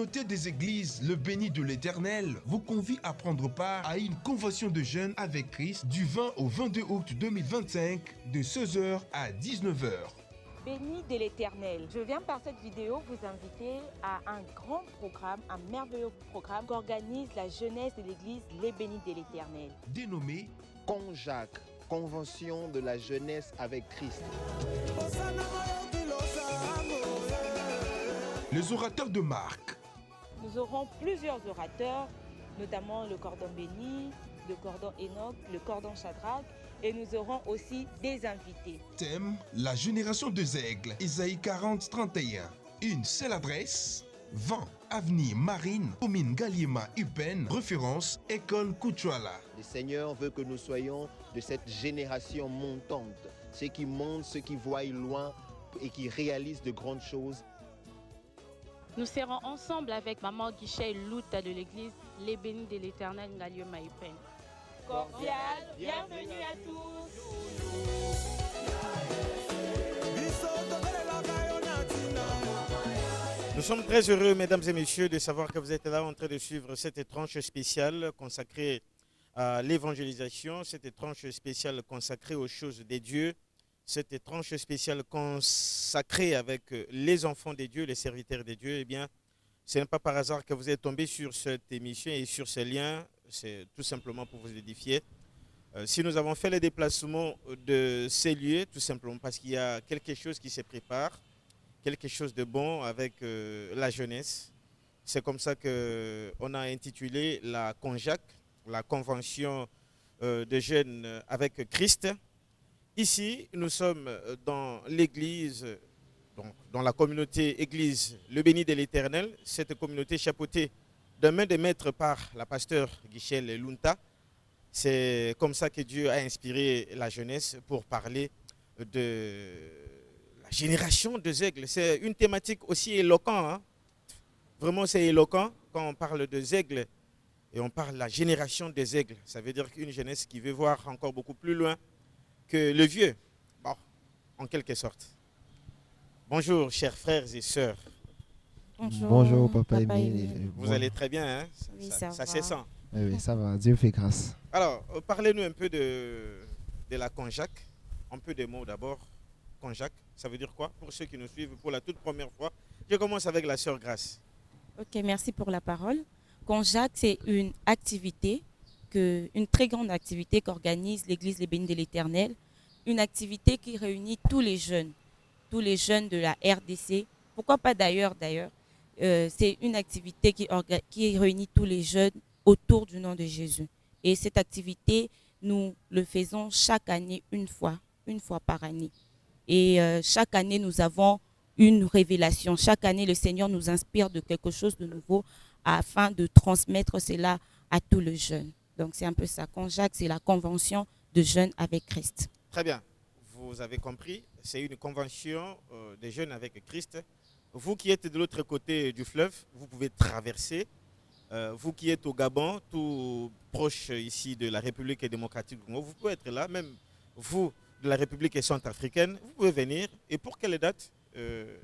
communauté des églises Le Béni de l'Éternel vous convie à prendre part à une convention de jeunes avec Christ du 20 au 22 août 2025 de 16h à 19h. Béni de l'Éternel. Je viens par cette vidéo vous inviter à un grand programme, un merveilleux programme qu'organise la jeunesse de l'église Les Bénis de l'Éternel. Dénommé CONJAC, Convention de la jeunesse avec Christ. les orateurs de marque. Nous aurons plusieurs orateurs, notamment le cordon béni, le cordon Enoch, le cordon Shadrach, et nous aurons aussi des invités. Thème, la génération des aigles, Isaïe 40, 31. Une seule adresse, 20 Avenue Marine, commune Galiema, Upen, référence École Kuchwala. Le Seigneur veut que nous soyons de cette génération montante, ceux qui montent, ceux qui voient loin et qui réalisent de grandes choses. Nous serons ensemble avec Maman Guichet Louta de l'église Les Bénis de l'Éternel Galiema Upen. Cordial, bienvenue à tous. Nous sommes très heureux, mesdames et messieurs, de savoir que vous êtes là en train de suivre cette tranche spéciale consacrée à l'évangélisation, cette tranche spéciale consacrée aux choses de Dieu, cette tranche spéciale consacrée avec les enfants de Dieu, les serviteurs de Dieu. Eh bien, ce n'est pas par hasard que vous êtes tombés sur cette émission et sur ce lien, c'est tout simplement pour vous édifier. Si nous avons fait le déplacement de ces lieux, tout simplement parce qu'il y a quelque chose qui se prépare, quelque chose de bon avec la jeunesse. C'est comme ça qu'on a intitulé la CONJAC, la Convention de jeunes avec Christ. Ici, nous sommes dans l'église, donc dans la communauté église Le Béni de l'Éternel, cette communauté chapeautée de main de maître par la pasteur Guichel Lunta. C'est comme ça que Dieu a inspiré la jeunesse pour parler de la génération des aigles. C'est une thématique aussi éloquente. Hein? Vraiment, c'est éloquent quand on parle des aigles et on parle de la génération des aigles. Ça veut dire qu'une jeunesse qui veut voir encore beaucoup plus loin que le vieux, bon, en quelque sorte. Bonjour, chers frères et sœurs. Bonjour, papa Émile. Vous allez très bien, hein? Oui, ça va. se sent. Oui, ça va. Dieu fait grâce. Alors, parlez-nous un peu de la CONJAC. Un peu de mots d'abord. CONJAC, ça veut dire quoi? Pour ceux qui nous suivent pour la toute première fois, je commence avec la sœur Grâce. Ok, merci pour la parole. CONJAC, c'est une activité, une très grande activité qu'organise l'Église Les Bénis de l'Éternel. Une activité qui réunit tous les jeunes de la RDC. Pourquoi pas d'ailleurs. C'est une activité qui réunit tous les jeunes autour du nom de Jésus. Et cette activité, nous le faisons chaque année, une fois par année. Et chaque année, nous avons une révélation. Chaque année, le Seigneur nous inspire de quelque chose de nouveau afin de transmettre cela à tous les jeunes. Donc, c'est un peu ça. CONJAC, c'est la convention de jeunes avec Christ. Très bien. Vous avez compris, c'est une convention des jeunes avec Christ. Vous qui êtes de l'autre côté du fleuve, vous pouvez traverser. Vous qui êtes au Gabon, tout proche ici de la République démocratique du Congo, vous pouvez être là. Même vous, de la République centrafricaine, vous pouvez venir. Et pour quelle date,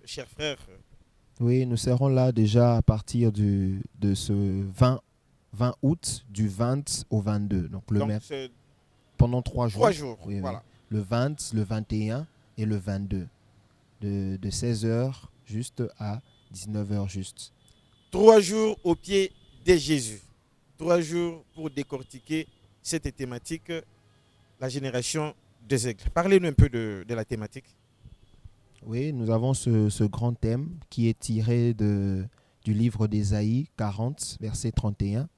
chers frères? Oui, nous serons là déjà à partir de ce 20 août, du 20 au 22. Donc, pendant 3 jours. 3 jours, oui, voilà. Oui. Le 20, le 21 et le 22. De 16h juste à 19h juste. 3 jours au pied de Jésus. 3 jours pour décortiquer cette thématique, la génération des aigles. Parlez-nous un peu de la thématique. Oui, nous avons ce grand thème qui est tiré du livre d'Ésaïe 40, verset 31,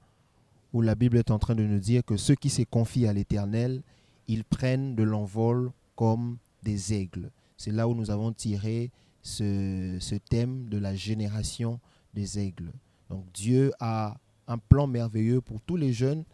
où la Bible est en train de nous dire que ceux qui se confient à l'Éternel, ils prennent de l'envol comme des aigles. C'est là où nous avons tiré ce thème de la génération des aigles. Donc Dieu a un plan merveilleux pour tous les jeunes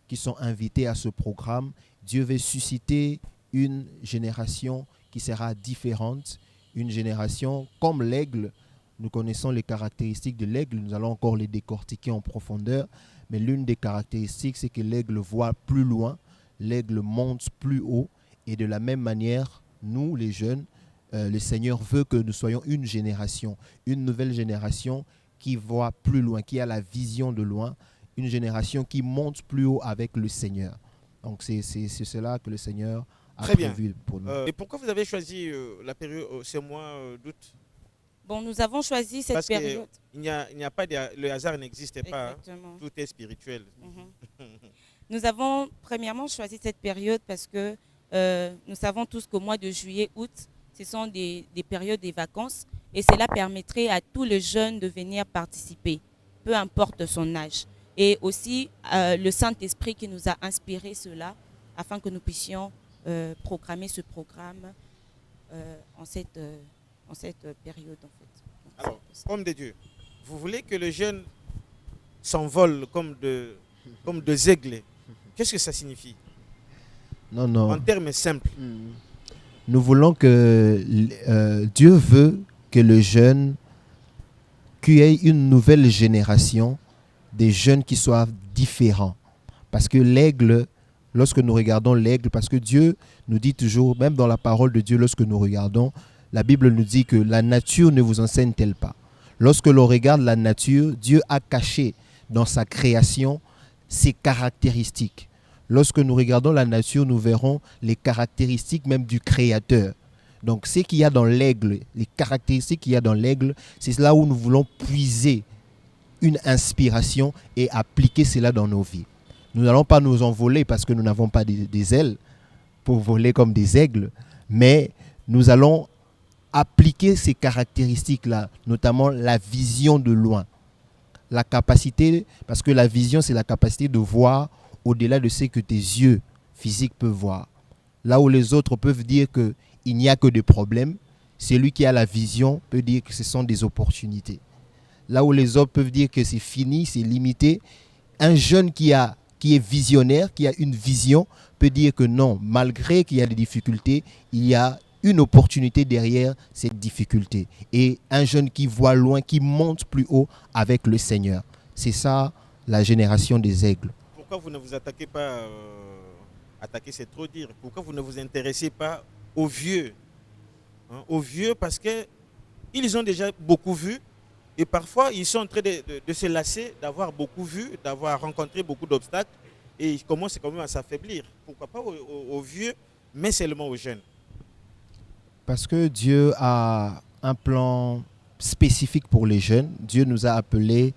qui sont invités à ce programme. Dieu veut susciter une génération qui sera différente, une génération comme l'aigle. Nous connaissons les caractéristiques de l'aigle, nous allons encore les décortiquer en profondeur, mais l'une des caractéristiques, c'est que l'aigle voit plus loin, l'aigle monte plus haut, et de la même manière, nous les jeunes, le Seigneur veut que nous soyons une génération, une nouvelle génération qui voit plus loin, qui a la vision de loin, une génération qui monte plus haut avec le Seigneur. Donc c'est cela que le Seigneur a Très bien. prévu pour nous. Et pourquoi vous avez choisi la période, ce mois d'août? Bon, nous avons choisi cette Parce période. qu'il n'y a pas le hasard n'existe pas. Hein. Exactement. Tout est spirituel. Nous avons premièrement choisi cette période parce que nous savons tous qu'au mois de juillet, août, ce sont des périodes des vacances et cela permettrait à tous les jeunes de venir participer, peu importe son âge. Et aussi le Saint-Esprit qui nous a inspiré cela afin que nous puissions programmer ce programme en cette période en fait. Alors, homme de Dieu, vous voulez que les jeunes s'envolent comme deux aigles. Qu'est-ce que ça signifie? Non, non. En termes simples. Nous voulons que Dieu veut que le jeune, qu'il y ait une nouvelle génération, des jeunes qui soient différents. Parce que l'aigle, lorsque nous regardons l'aigle, parce que Dieu nous dit toujours, même dans la parole de Dieu, lorsque nous regardons, la Bible nous dit que la nature ne vous enseigne-t-elle pas? Lorsque l'on regarde la nature, Dieu a caché dans sa création ses caractéristiques. Lorsque nous regardons la nature, nous verrons les caractéristiques même du Créateur. Donc, ce qu'il y a dans l'aigle, les caractéristiques qu'il y a dans l'aigle, c'est là où nous voulons puiser une inspiration et appliquer cela dans nos vies. Nous n'allons pas nous envoler parce que nous n'avons pas des ailes pour voler comme des aigles, mais nous allons appliquer ces caractéristiques-là, notamment la vision de loin. La capacité, parce que la vision, c'est la capacité de voir au-delà de ce que tes yeux physiques peuvent voir. Là où les autres peuvent dire qu'il n'y a que des problèmes, celui qui a la vision peut dire que ce sont des opportunités. Là où les autres peuvent dire que c'est fini, c'est limité, un jeune qui est visionnaire, qui a une vision, peut dire que non, malgré qu'il y a des difficultés, il y a une opportunité derrière cette difficulté. Et un jeune qui voit loin, qui monte plus haut avec le Seigneur. C'est ça la génération des aigles. Pourquoi vous ne vous attaquez pas, attaquer c'est trop dire, pourquoi vous ne vous intéressez pas aux vieux, hein, aux vieux parce qu'ils ont déjà beaucoup vu et parfois ils sont en train de se lasser d'avoir beaucoup vu, d'avoir rencontré beaucoup d'obstacles et ils commencent quand même à s'affaiblir. Pourquoi pas aux vieux, mais seulement aux jeunes? Parce que Dieu a un plan spécifique pour les jeunes. Dieu nous a appelés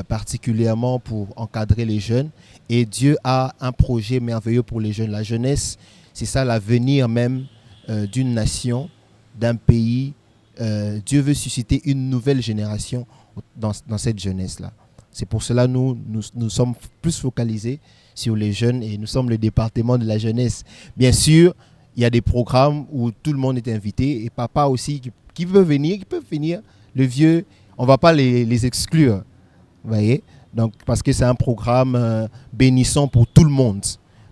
particulièrement pour encadrer les jeunes. Et Dieu a un projet merveilleux pour les jeunes. La jeunesse, c'est ça l'avenir même d'une nation, d'un pays. Dieu veut susciter une nouvelle génération dans cette jeunesse-là. C'est pour cela que nous sommes plus focalisés sur les jeunes et nous sommes le département de la jeunesse. Bien sûr, il y a des programmes où tout le monde est invité et papa aussi qui veut venir, qui peut venir. Le vieux, on ne va pas les exclure. Vous voyez? Donc, parce que c'est un programme bénissant pour tout le monde.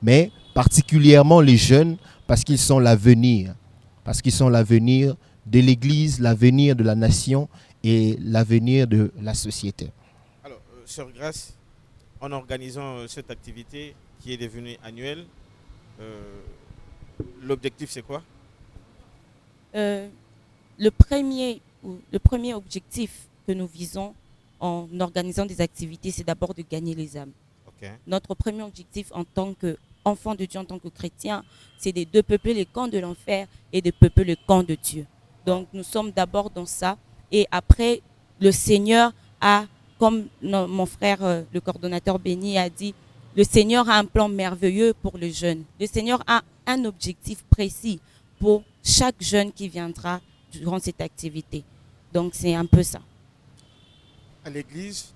Mais particulièrement les jeunes, parce qu'ils sont l'avenir. Parce qu'ils sont l'avenir de l'Église, l'avenir de la nation et l'avenir de la société. Alors, Sœur Grace, en organisant cette activité qui est devenue annuelle, l'objectif c'est quoi? Le premier objectif que nous visons en organisant des activités, c'est d'abord de gagner les âmes. Okay. Notre premier objectif en tant qu'enfant de Dieu, en tant que chrétien, c'est de peupler les camps de l'enfer et de peupler le camp de Dieu. Donc nous sommes d'abord dans ça et après le Seigneur a, comme mon frère le coordonnateur Béni a dit, le Seigneur a un plan merveilleux pour les jeunes. Le Seigneur a un objectif précis pour chaque jeune qui viendra durant cette activité. Donc c'est un peu ça. À l'église,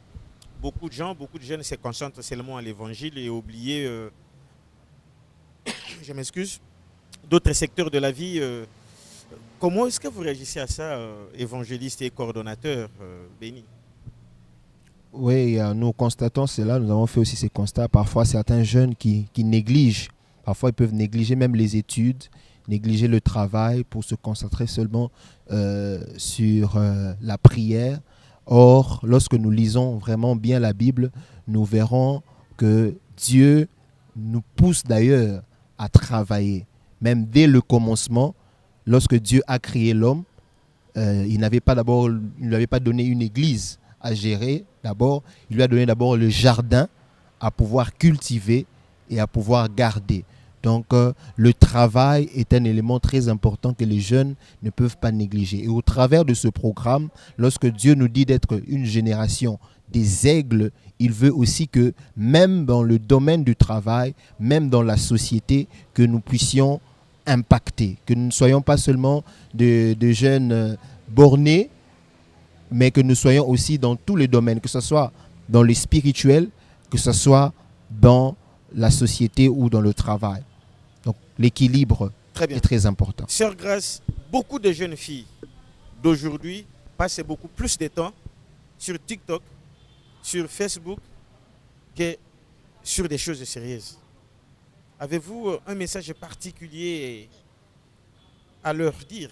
beaucoup de jeunes se concentrent seulement à l'évangile et oublient, je m'excuse, d'autres secteurs de la vie. Comment est-ce que vous réagissez à ça, évangéliste et coordonnateur Béni? Oui, nous constatons cela, nous avons fait aussi ces constats. Parfois, certains jeunes qui négligent, parfois ils peuvent négliger même les études, négliger le travail pour se concentrer seulement sur la prière. Or, lorsque nous lisons vraiment bien la Bible, nous verrons que Dieu nous pousse d'ailleurs à travailler. Même dès le commencement, lorsque Dieu a créé l'homme, il n'avait pas donné une église à gérer d'abord. Il lui a donné d'abord le jardin à pouvoir cultiver et à pouvoir garder. Donc, le travail est un élément très important que les jeunes ne peuvent pas négliger. Et au travers de ce programme, lorsque Dieu nous dit d'être une génération des aigles, il veut aussi que même dans le domaine du travail, même dans la société, que nous puissions impacter, que nous ne soyons pas seulement de jeunes bornés, mais que nous soyons aussi dans tous les domaines, que ce soit dans le spirituel, que ce soit dans la société ou dans le travail. Donc l'équilibre est très important. Sœur Grace, beaucoup de jeunes filles d'aujourd'hui passent beaucoup plus de temps sur TikTok, sur Facebook, que sur des choses sérieuses. Avez-vous un message particulier à leur dire?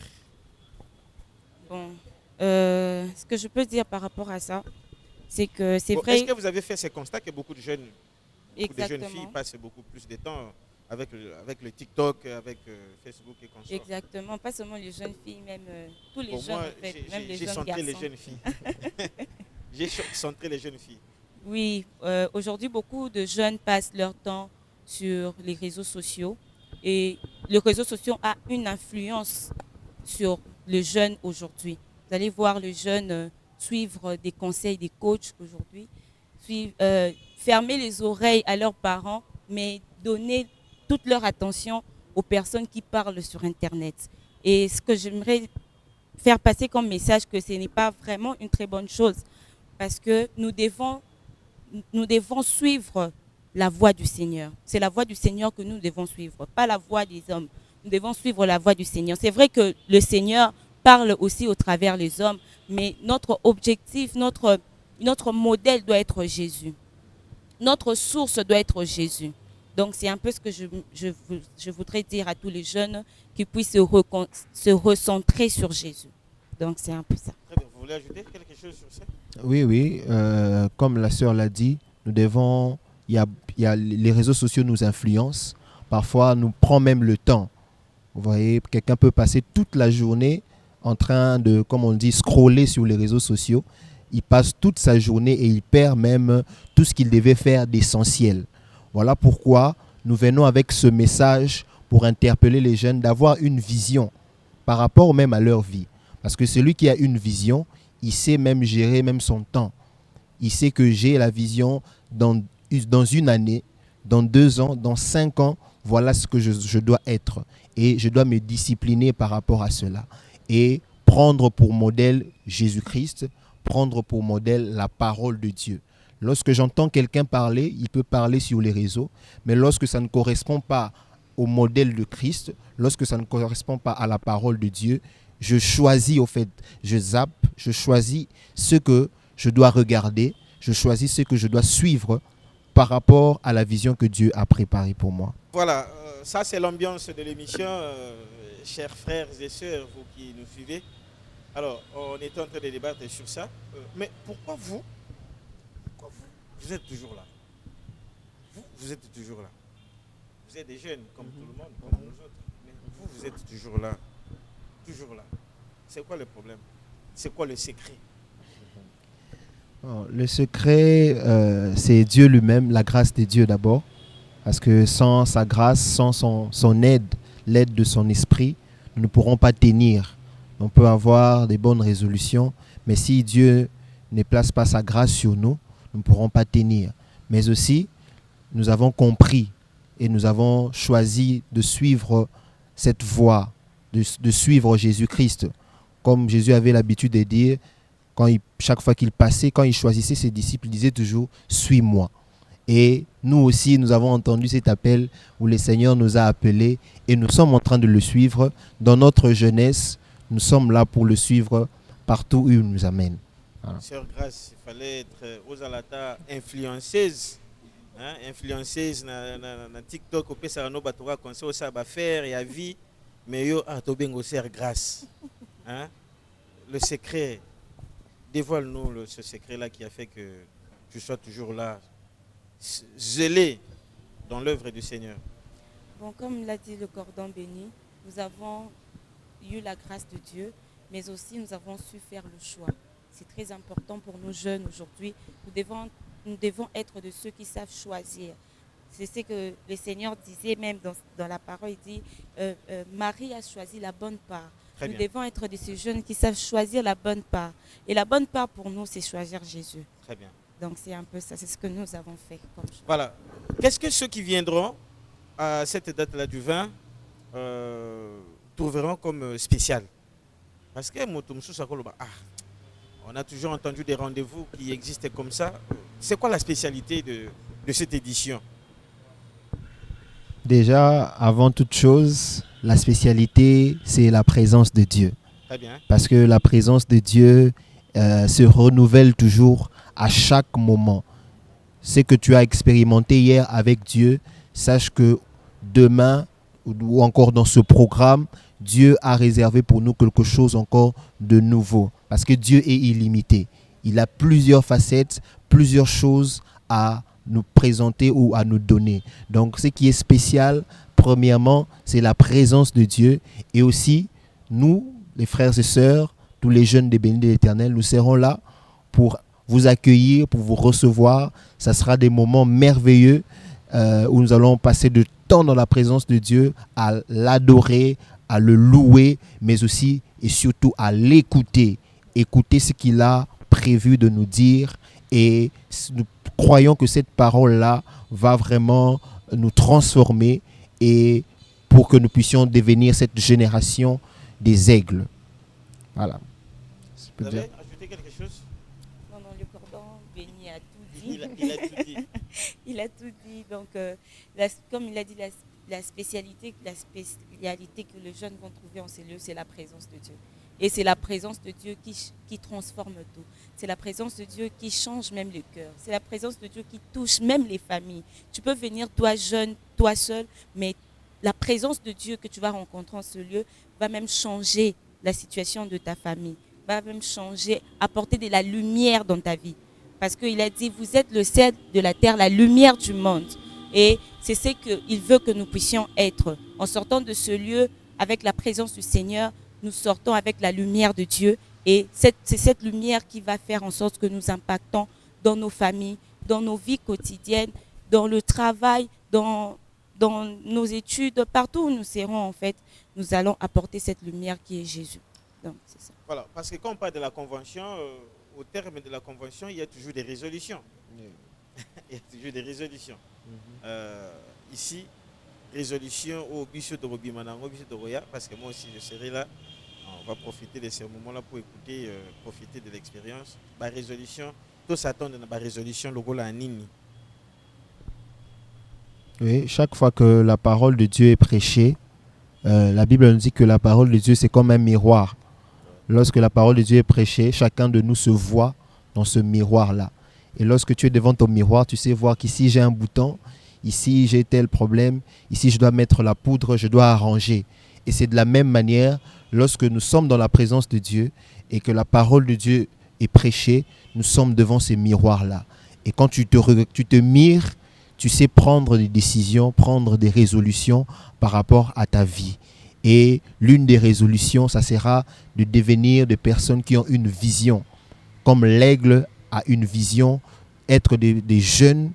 Bon, ce que je peux dire par rapport à ça, c'est que c'est vrai. Est-ce que vous avez fait ce constat que beaucoup de jeunes filles passent beaucoup plus de temps avec le TikTok, avec Facebook et consorts? Exactement, pas seulement les jeunes filles, même tous les jeunes, moi, en fait, même les j'ai jeunes centré garçons. les jeunes filles. J'ai centré les jeunes filles. Oui, aujourd'hui, beaucoup de jeunes passent leur temps sur les réseaux sociaux et les réseaux sociaux ont une influence sur le jeune aujourd'hui. Vous allez voir le jeune suivre des conseils des coachs aujourd'hui, fermer les oreilles à leurs parents, mais donner toute leur attention aux personnes qui parlent sur Internet. Et ce que j'aimerais faire passer comme message, que ce n'est pas vraiment une très bonne chose, parce que nous devons suivre la voie du Seigneur. C'est la voie du Seigneur que nous devons suivre, pas la voie des hommes. Nous devons suivre la voie du Seigneur. C'est vrai que le Seigneur parle aussi au travers des hommes, mais notre objectif, notre modèle doit être Jésus. Notre source doit être Jésus. Donc c'est un peu ce que je voudrais dire à tous les jeunes, qui puissent se recentrer sur Jésus. Donc c'est un peu ça. Très bien. Vous voulez ajouter quelque chose sur ça? Oui. Comme la sœur l'a dit, nous devons. Il y a les réseaux sociaux nous influencent. Parfois, nous prend même le temps. Vous voyez, quelqu'un peut passer toute la journée en train de, comme on dit, scroller sur les réseaux sociaux. Il passe toute sa journée et il perd même tout ce qu'il devait faire d'essentiel. Voilà pourquoi nous venons avec ce message pour interpeller les jeunes d'avoir une vision par rapport même à leur vie. Parce que celui qui a une vision, il sait même gérer même son temps. Il sait que j'ai la vision dans une année, dans 2 ans, dans 5 ans, voilà ce que je dois être. Et je dois me discipliner par rapport à cela. Et prendre pour modèle Jésus-Christ, prendre pour modèle la parole de Dieu. Lorsque j'entends quelqu'un parler, il peut parler sur les réseaux, mais lorsque ça ne correspond pas au modèle de Christ, lorsque ça ne correspond pas à la parole de Dieu, je choisis, au fait, je zappe, je choisis ce que je dois regarder, je choisis ce que je dois suivre par rapport à la vision que Dieu a préparée pour moi. Voilà, ça c'est l'ambiance de l'émission, chers frères et sœurs, vous qui nous suivez. Alors, on est en train de débattre sur ça, mais pourquoi vous êtes toujours là? Vous êtes toujours là. Vous êtes des jeunes comme tout le monde, comme nous autres, mais vous êtes toujours là. Toujours là. C'est quoi le problème? C'est quoi le secret? Le secret, c'est Dieu lui-même, la grâce de Dieu d'abord. Parce que sans sa grâce, sans son aide, l'aide de son esprit, nous ne pourrons pas tenir. On peut avoir des bonnes résolutions, mais si Dieu ne place pas sa grâce sur nous, nous ne pourrons pas tenir. Mais aussi, nous avons compris et nous avons choisi de suivre cette voie, de suivre Jésus-Christ. Comme Jésus avait l'habitude de dire, chaque fois qu'il passait, quand il choisissait ses disciples, il disait toujours « Suis-moi ». Et nous aussi, nous avons entendu cet appel où le Seigneur nous a appelés et nous sommes en train de le suivre. Dans notre jeunesse, nous sommes là pour le suivre partout où il nous amène. Voilà. Sœur Grace, il fallait être aux alata influenceuse. Influenceuse na TikTok, on ça no batora conseil ça va faire et à vie, mais yo a to bengo Sœur Grace. Le secret, dévoile-nous ce secret-là qui a fait que tu sois toujours là, zélé dans l'œuvre du Seigneur. Bon, comme l'a dit le cordon béni, nous avons eu la grâce de Dieu, mais aussi nous avons su faire le choix. c'est très important pour nos jeunes aujourd'hui. Nous devons être de ceux qui savent choisir. C'est ce que le Seigneur disait même dans la parole, il dit Marie a choisi la bonne part. Très Nous bien. devons être de ces jeunes qui savent choisir la bonne part. Et la bonne part pour nous, c'est choisir Jésus. Très bien. Donc c'est un peu ça, c'est ce que nous avons fait comme choix. Voilà. Qu'est-ce que ceux qui viendront à cette date-là du 20 trouveront comme spécial? Parce que on a toujours entendu des rendez-vous qui existent comme ça. C'est quoi la spécialité de cette édition? Déjà, avant toute chose, la spécialité, c'est la présence de Dieu. Très bien. Parce que la présence de Dieu se renouvelle toujours à chaque moment. Ce que tu as expérimenté hier avec Dieu, sache que demain ou encore dans ce programme, Dieu a réservé pour nous quelque chose encore de nouveau. Parce que Dieu est illimité. Il a plusieurs facettes, plusieurs choses à nous présenter ou à nous donner. Donc ce qui est spécial, premièrement, c'est la présence de Dieu. Et aussi, nous, les frères et sœurs, tous les jeunes des bénis de l'Éternel, nous serons là pour vous accueillir, pour vous recevoir. Ça sera des moments merveilleux où nous allons passer du temps dans la présence de Dieu, à l'adorer, à le louer, mais aussi et surtout à l'écouter. Écouter ce qu'il a prévu de nous dire. Et nous croyons que cette parole-là va vraiment nous transformer et pour que nous puissions devenir cette génération des aigles. Voilà. Vous avez ajouté quelque chose? Non, le cordon béni a tout dit. Il a tout dit. Il a tout dit. Donc, comme il a dit, la spécialité que les jeunes vont trouver en ces lieux, c'est la présence de Dieu. Et c'est la présence de Dieu qui transforme tout. C'est la présence de Dieu qui change même le cœur. C'est la présence de Dieu qui touche même les familles. Tu peux venir, toi jeune, toi seul, mais la présence de Dieu que tu vas rencontrer en ce lieu va même changer la situation de ta famille, va même changer, apporter de la lumière dans ta vie. Parce qu'il a dit, vous êtes le sel de la terre, la lumière du monde. Et c'est ce qu'il veut que nous puissions être. En sortant de ce lieu, avec la présence du Seigneur, nous sortons avec la lumière de Dieu. Et c'est cette lumière qui va faire en sorte que nous impactons dans nos familles, dans nos vies quotidiennes, dans le travail, dans nos études, partout où nous serons en fait, nous allons apporter cette lumière qui est Jésus. Donc, c'est ça. Voilà, parce que quand on parle de la convention, au terme de la convention, il y a toujours des résolutions. Il y a toujours des résolutions. Ici, résolution au Bishop de Robimanango, Bishop de Roya, parce que moi aussi je serai là. On va profiter de ces moments-là pour écouter, profiter de l'expérience. La résolution, tout s'attend à la résolution, le rôle à Nini. Oui, chaque fois que la parole de Dieu est prêchée, la Bible nous dit que la parole de Dieu, c'est comme un miroir. Lorsque la parole de Dieu est prêchée, chacun de nous se voit dans ce miroir-là. Et lorsque tu es devant ton miroir, tu sais voir qu'ici j'ai un bouton, ici j'ai tel problème, ici je dois mettre la poudre, je dois arranger. Et c'est de la même manière, lorsque nous sommes dans la présence de Dieu et que la parole de Dieu est prêchée, nous sommes devant ces miroirs-là. Et quand tu te mires, tu sais prendre des décisions, prendre des résolutions par rapport à ta vie. Et l'une des résolutions, ça sera de devenir des personnes qui ont une vision. Comme l'aigle a une vision, être des jeunes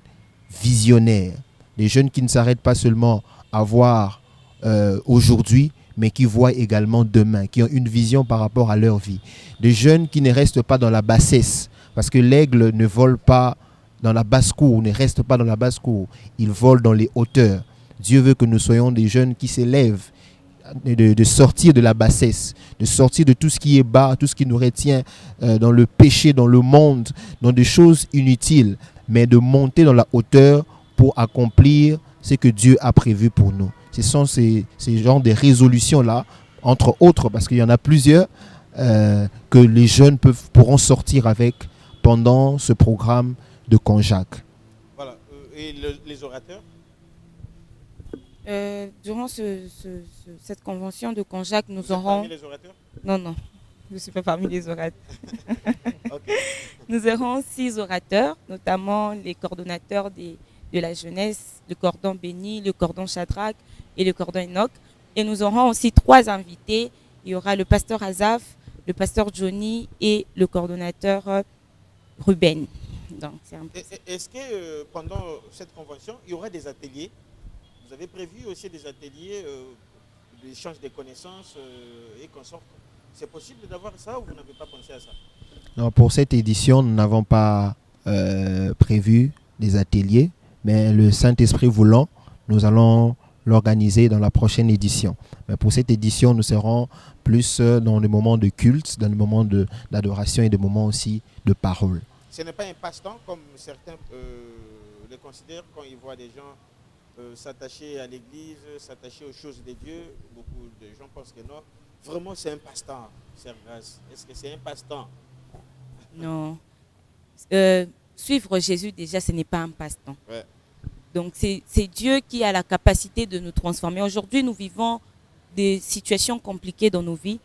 visionnaires. Des jeunes qui ne s'arrêtent pas seulement à voir aujourd'hui, mais qui voient également demain, qui ont une vision par rapport à leur vie. Des jeunes qui ne restent pas dans la bassesse, parce que l'aigle ne vole pas dans la basse-cour, ne reste pas dans la basse-cour, il vole dans les hauteurs. Dieu veut que nous soyons des jeunes qui s'élèvent, de sortir de la bassesse, de sortir de tout ce qui est bas, tout ce qui nous retient dans le péché, dans le monde, dans des choses inutiles, mais de monter dans la hauteur pour accomplir ce que Dieu a prévu pour nous. Ce sont ces genres de résolutions-là, entre autres, parce qu'il y en a plusieurs, que les jeunes pourront sortir avec pendant ce programme de Konjac. Voilà. Et les orateurs? Durant cette convention de Konjac, nous aurons... Parmi les orateurs? Non, je ne suis pas parmi les orateurs. Okay. Nous aurons 6 orateurs, notamment les coordonnateurs de la jeunesse, le cordon béni, le cordon Shadrach et le cordon Enoch. Et nous aurons aussi 3 invités. Il y aura le pasteur Azaf, le pasteur Johnny et le coordonnateur Ruben. Donc, est-ce que pendant cette convention, il y aura des ateliers? Vous avez prévu aussi des ateliers d'échange des connaissances et consorts? C'est possible d'avoir ça ou vous n'avez pas pensé à ça? Non, pour cette édition, nous n'avons pas prévu des ateliers, mais le Saint-Esprit voulant, nous allons l'organiser dans la prochaine édition. Mais pour cette édition, nous serons plus dans le moment de culte, dans le moment d'adoration et des moments aussi de parole. Ce n'est pas un passe-temps comme certains le considèrent quand ils voient des gens s'attacher à l'église, s'attacher aux choses de Dieu. Beaucoup de gens pensent que non. Vraiment, c'est un passe-temps, Sœur Grâce. Est-ce que c'est un passe-temps? Non. Suivre Jésus, déjà, ce n'est pas un passe-temps. Ouais. Donc, c'est Dieu qui a la capacité de nous transformer. Aujourd'hui, nous vivons des situations compliquées dans nos vies.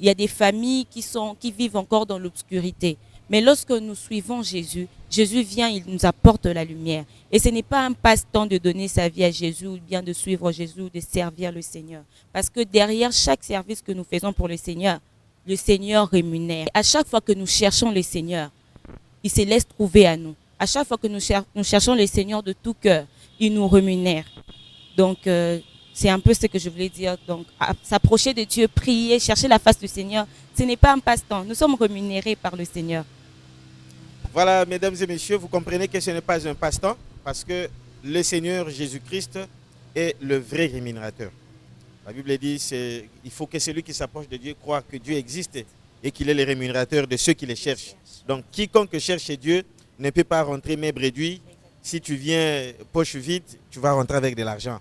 Il y a des familles qui vivent encore dans l'obscurité. Mais lorsque nous suivons Jésus, Jésus vient, il nous apporte la lumière. Et ce n'est pas un passe-temps de donner sa vie à Jésus ou bien de suivre Jésus ou de servir le Seigneur. Parce que derrière chaque service que nous faisons pour le Seigneur rémunère. À chaque fois que nous cherchons le Seigneur, il se laisse trouver à nous. À chaque fois que nous cherchons le Seigneur de tout cœur, il nous rémunère. Donc, c'est un peu ce que je voulais dire. Donc, s'approcher de Dieu, prier, chercher la face du Seigneur, ce n'est pas un passe-temps. Nous sommes rémunérés par le Seigneur. Voilà, mesdames et messieurs, vous comprenez que ce n'est pas un passe-temps parce que le Seigneur Jésus-Christ est le vrai rémunérateur. La Bible dit qu'il faut que celui qui s'approche de Dieu croit que Dieu existe et qu'il est le rémunérateur de ceux qui le cherchent. Donc, quiconque cherche Dieu ne peut pas rentrer maigre réduit. Si tu viens poche vide, tu vas rentrer avec de l'argent.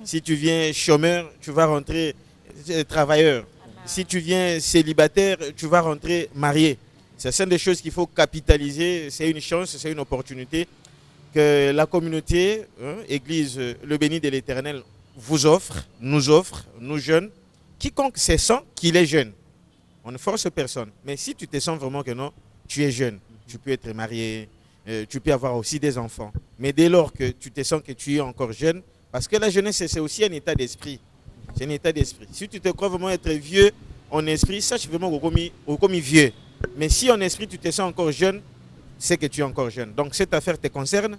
Si tu viens chômeur, tu vas rentrer travailleur. Si tu viens célibataire, tu vas rentrer marié. Ce sont des choses qu'il faut capitaliser. C'est une chance, c'est une opportunité que la communauté, Église Le Béni de l'Éternel, vous offre, nous jeunes. Quiconque se sent qu'il est jeune. On ne force personne. Mais si tu te sens vraiment que non, tu es jeune, tu peux être marié, tu peux avoir aussi des enfants. Mais dès lors que tu te sens que tu es encore jeune, parce que la jeunesse, c'est aussi un état d'esprit. C'est un état d'esprit. Si tu te crois vraiment être vieux en esprit, sache vraiment comme vieux. Mais si en esprit, tu te sens encore jeune, c'est que tu es encore jeune. Donc cette affaire te concerne.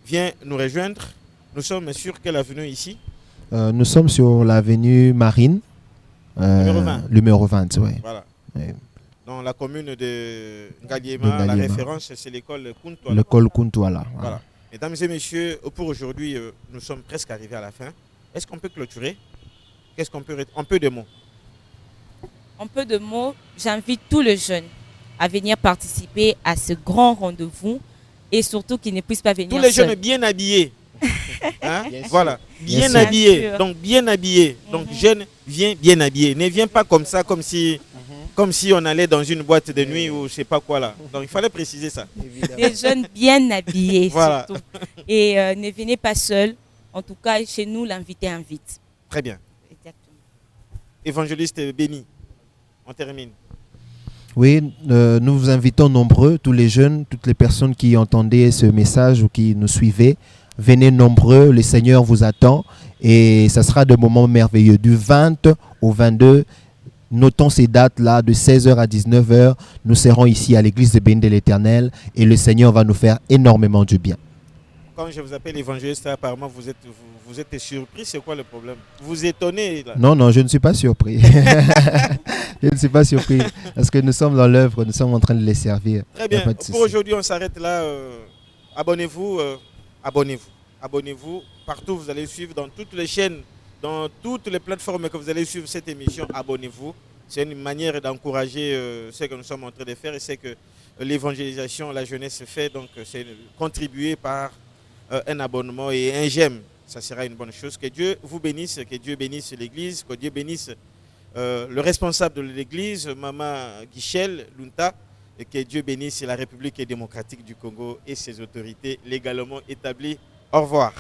Viens nous rejoindre. Nous sommes sûrs qu'elle est venue ici. Nous sommes sur l'avenue Marine. Numéro 20, oui. Voilà. Ouais. Dans la commune de Ngaliema, la référence, c'est l'école Kuntwala. L'école Kuntwala. Voilà. Mesdames et messieurs, pour aujourd'hui, nous sommes presque arrivés à la fin. Est-ce qu'on peut clôturer? Qu'est-ce qu'on peut... Un peu de mots. En peu de mots, j'invite tous les jeunes à venir participer à ce grand rendez-vous et surtout qu'ils ne puissent pas venir tous les seuls. jeunes bien habillés. Hein? Bien Voilà, bien sûr. habillés. Bien sûr. Donc bien habillés. Donc jeune, viens bien habillé. Ne viens pas comme ça, comme si on allait dans une boîte de nuit ou je sais pas quoi là. Donc il fallait préciser ça. Des jeunes bien habillés Voilà. surtout. Et ne venez pas seuls. En tout cas, chez nous, l'invité invite. Très bien. Exactement. Évangéliste Béni, on termine. Oui, nous vous invitons nombreux, tous les jeunes, toutes les personnes qui entendaient ce message ou qui nous suivaient. Venez nombreux, le Seigneur vous attend et ça sera des moments merveilleux. Du 20 au 22, notons ces dates-là, de 16h à 19h, nous serons ici à l'église de Béni de l'Éternel et le Seigneur va nous faire énormément du bien. Quand je vous appelle évangéliste, apparemment vous êtes surpris, c'est quoi le problème? Vous étonnez là? Non, je ne suis pas surpris. Je ne suis pas surpris parce que nous sommes dans l'œuvre, nous sommes en train de les servir. Très bien, pas de souci. pour aujourd'hui on s'arrête là. Abonnez-vous, abonnez-vous. Partout vous allez suivre, dans toutes les chaînes, dans toutes les plateformes que vous allez suivre cette émission, abonnez-vous. C'est une manière d'encourager ce que nous sommes en train de faire et c'est que l'évangélisation, la jeunesse fait, donc c'est contribué par un abonnement et un j'aime. Ça sera une bonne chose. Que Dieu vous bénisse, que Dieu bénisse l'Église, que Dieu bénisse le responsable de l'Église, Maman Guichel Lunta, et que Dieu bénisse la République démocratique du Congo et ses autorités légalement établies. Au revoir.